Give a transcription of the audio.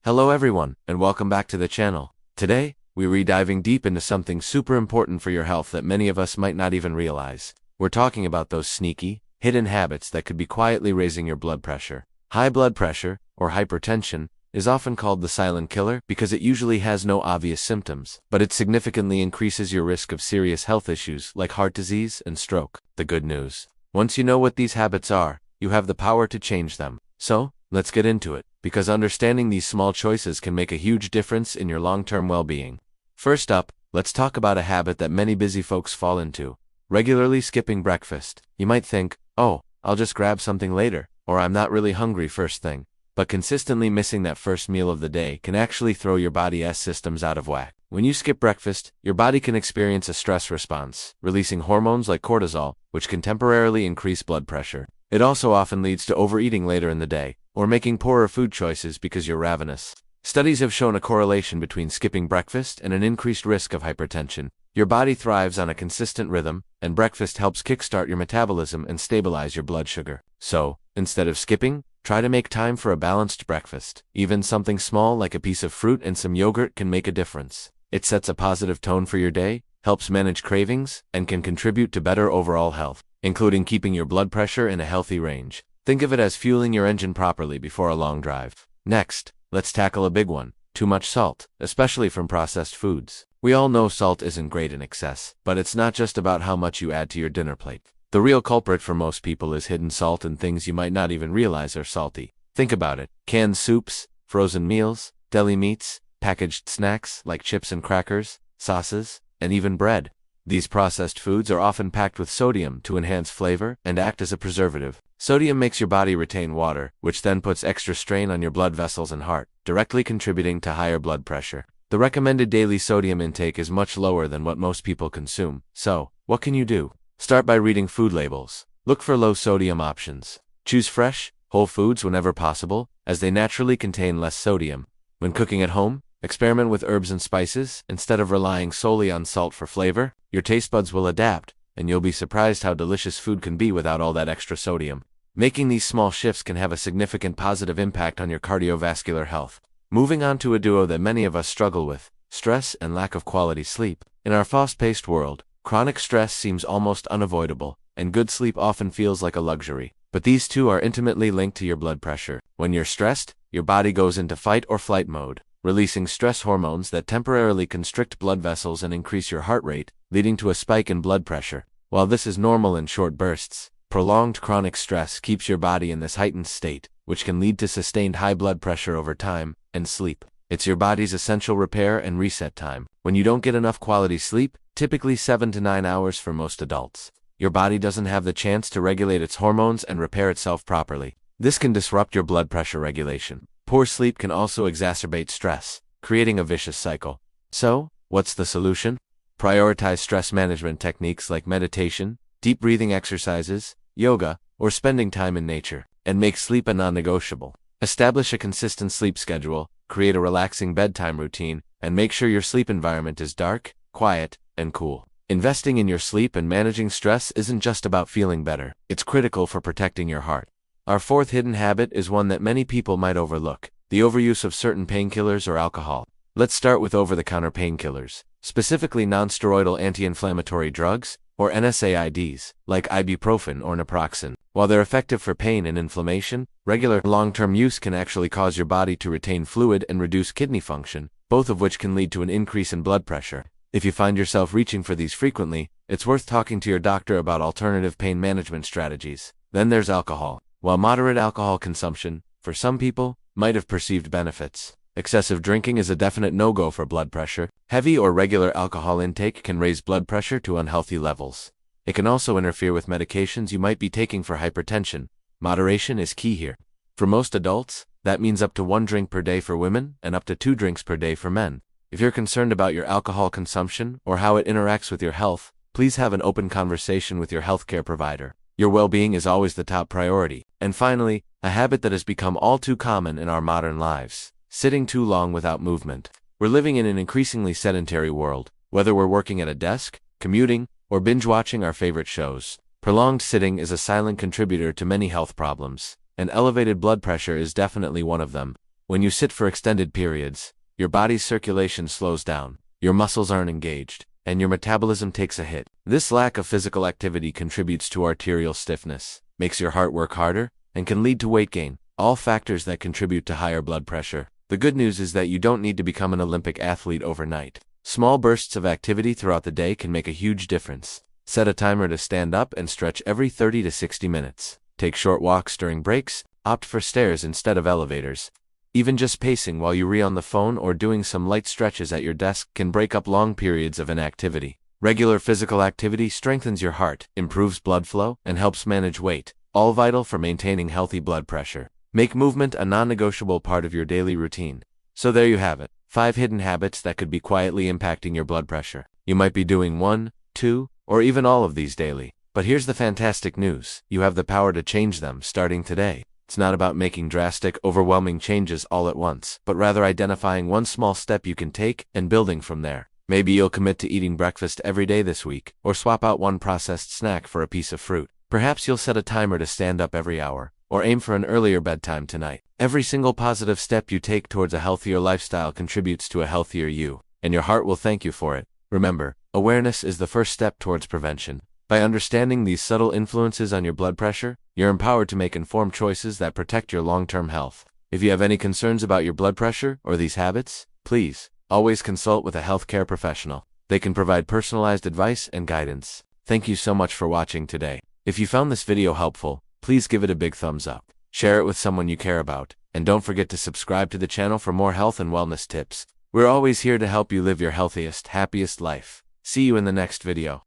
Hello everyone, and welcome back to the channel. Today, we're diving deep into something super important for your health that many of us might not even realize. We're talking about those sneaky, hidden habits that could be quietly raising your blood pressure. High blood pressure, or hypertension, is often called the silent killer because it usually has no obvious symptoms, but it significantly increases your risk of serious health issues like heart disease and stroke. The good news: once you know what these habits are, you have the power to change them. So, let's get into it, because understanding these small choices can make a huge difference in your long-term well-being. First up, let's talk about a habit that many busy folks fall into: regularly skipping breakfast. You might think, oh, I'll just grab something later, or I'm not really hungry first thing. But consistently missing that first meal of the day can actually throw your body's systems out of whack. When you skip breakfast, your body can experience a stress response, releasing hormones like cortisol, which can temporarily increase blood pressure. It also often leads to overeating later in the day, or making poorer food choices because you're ravenous. Studies have shown a correlation between skipping breakfast and an increased risk of hypertension. Your body thrives on a consistent rhythm, and breakfast helps kickstart your metabolism and stabilize your blood sugar. So, instead of skipping, try to make time for a balanced breakfast. Even something small like a piece of fruit and some yogurt can make a difference. It sets a positive tone for your day, helps manage cravings, and can contribute to better overall health, including keeping your blood pressure in a healthy range. Think of it as fueling your engine properly before a long drive. Next, let's tackle a big one: too much salt, especially from processed foods. We all know salt isn't great in excess, but it's not just about how much you add to your dinner plate. The real culprit for most people is hidden salt in things you might not even realize are salty. Think about it: canned soups, frozen meals, deli meats, packaged snacks like chips and crackers, sauces, and even bread. These processed foods are often packed with sodium to enhance flavor and act as a preservative. Sodium makes your body retain water, which then puts extra strain on your blood vessels and heart, directly contributing to higher blood pressure. The recommended daily sodium intake is much lower than what most people consume. So, what can you do? Start by reading food labels. Look for low sodium options. Choose fresh, whole foods whenever possible, as they naturally contain less sodium. When cooking at home, experiment with herbs and spices instead of relying solely on salt for flavor. Your taste buds will adapt, and you'll be surprised how delicious food can be without all that extra sodium. Making these small shifts can have a significant positive impact on your cardiovascular health. Moving on to a duo that many of us struggle with: stress and lack of quality sleep. In our fast-paced world, chronic stress seems almost unavoidable, and good sleep often feels like a luxury. But these two are intimately linked to your blood pressure. When you're stressed, your body goes into fight or flight mode, releasing stress hormones that temporarily constrict blood vessels and increase your heart rate, leading to a spike in blood pressure. While this is normal in short bursts, prolonged chronic stress keeps your body in this heightened state, which can lead to sustained high blood pressure over time. And sleep: it's your body's essential repair and reset time. When you don't get enough quality sleep, typically 7 to 9 hours for most adults, your body doesn't have the chance to regulate its hormones and repair itself properly. This can disrupt your blood pressure regulation. Poor sleep can also exacerbate stress, creating a vicious cycle. So, what's the solution? Prioritize stress management techniques like meditation, deep breathing exercises, yoga, or spending time in nature, and make sleep a non-negotiable. Establish a consistent sleep schedule, create a relaxing bedtime routine, and make sure your sleep environment is dark, quiet, and cool. Investing in your sleep and managing stress isn't just about feeling better. It's critical for protecting your heart. Our fourth hidden habit is one that many people might overlook: the overuse of certain painkillers or alcohol. Let's start with over-the-counter painkillers, specifically non-steroidal anti-inflammatory drugs, or NSAIDs, like ibuprofen or naproxen. While they're effective for pain and inflammation, regular long-term use can actually cause your body to retain fluid and reduce kidney function, both of which can lead to an increase in blood pressure. If you find yourself reaching for these frequently, it's worth talking to your doctor about alternative pain management strategies. Then there's alcohol. While moderate alcohol consumption, for some people, might have perceived benefits, excessive drinking is a definite no-go for blood pressure. Heavy or regular alcohol intake can raise blood pressure to unhealthy levels. It can also interfere with medications you might be taking for hypertension. Moderation is key here. For most adults, that means up to 1 drink per day for women and up to 2 drinks per day for men. If you're concerned about your alcohol consumption or how it interacts with your health, please have an open conversation with your healthcare provider. Your well-being is always the top priority. And finally, a habit that has become all too common in our modern lives: sitting too long without movement. We're living in an increasingly sedentary world. Whether we're working at a desk, commuting, or binge-watching our favorite shows, prolonged sitting is a silent contributor to many health problems, and elevated blood pressure is definitely one of them. When you sit for extended periods, your body's circulation slows down, your muscles aren't engaged, and your metabolism takes a hit. This lack of physical activity contributes to arterial stiffness, makes your heart work harder, and can lead to weight gain, all factors that contribute to higher blood pressure. The good news is that you don't need to become an Olympic athlete overnight. Small bursts of activity throughout the day can make a huge difference. Set a timer to stand up and stretch every 30 to 60 minutes. Take short walks during breaks, opt for stairs instead of elevators. Even just pacing while you read on the phone or doing some light stretches at your desk can break up long periods of inactivity. Regular physical activity strengthens your heart, improves blood flow, and helps manage weight, all vital for maintaining healthy blood pressure. Make movement a non-negotiable part of your daily routine. So there you have it, 5 hidden habits that could be quietly impacting your blood pressure. You might be doing 1, 2, or even all of these daily. But here's the fantastic news. You have the power to change them starting today. It's not about making drastic, overwhelming changes all at once, but rather identifying one small step you can take and building from there. Maybe you'll commit to eating breakfast every day this week, or swap out one processed snack for a piece of fruit. Perhaps you'll set a timer to stand up every hour, or aim for an earlier bedtime tonight. Every single positive step you take towards a healthier lifestyle contributes to a healthier you, and your heart will thank you for it. Remember, awareness is the first step towards prevention. By understanding these subtle influences on your blood pressure, you're empowered to make informed choices that protect your long-term health. If you have any concerns about your blood pressure or these habits, please always consult with a healthcare professional. They can provide personalized advice and guidance. Thank you so much for watching today. If you found this video helpful, please give it a big thumbs up. Share it with someone you care about, and don't forget to subscribe to the channel for more health and wellness tips. We're always here to help you live your healthiest, happiest life. See you in the next video.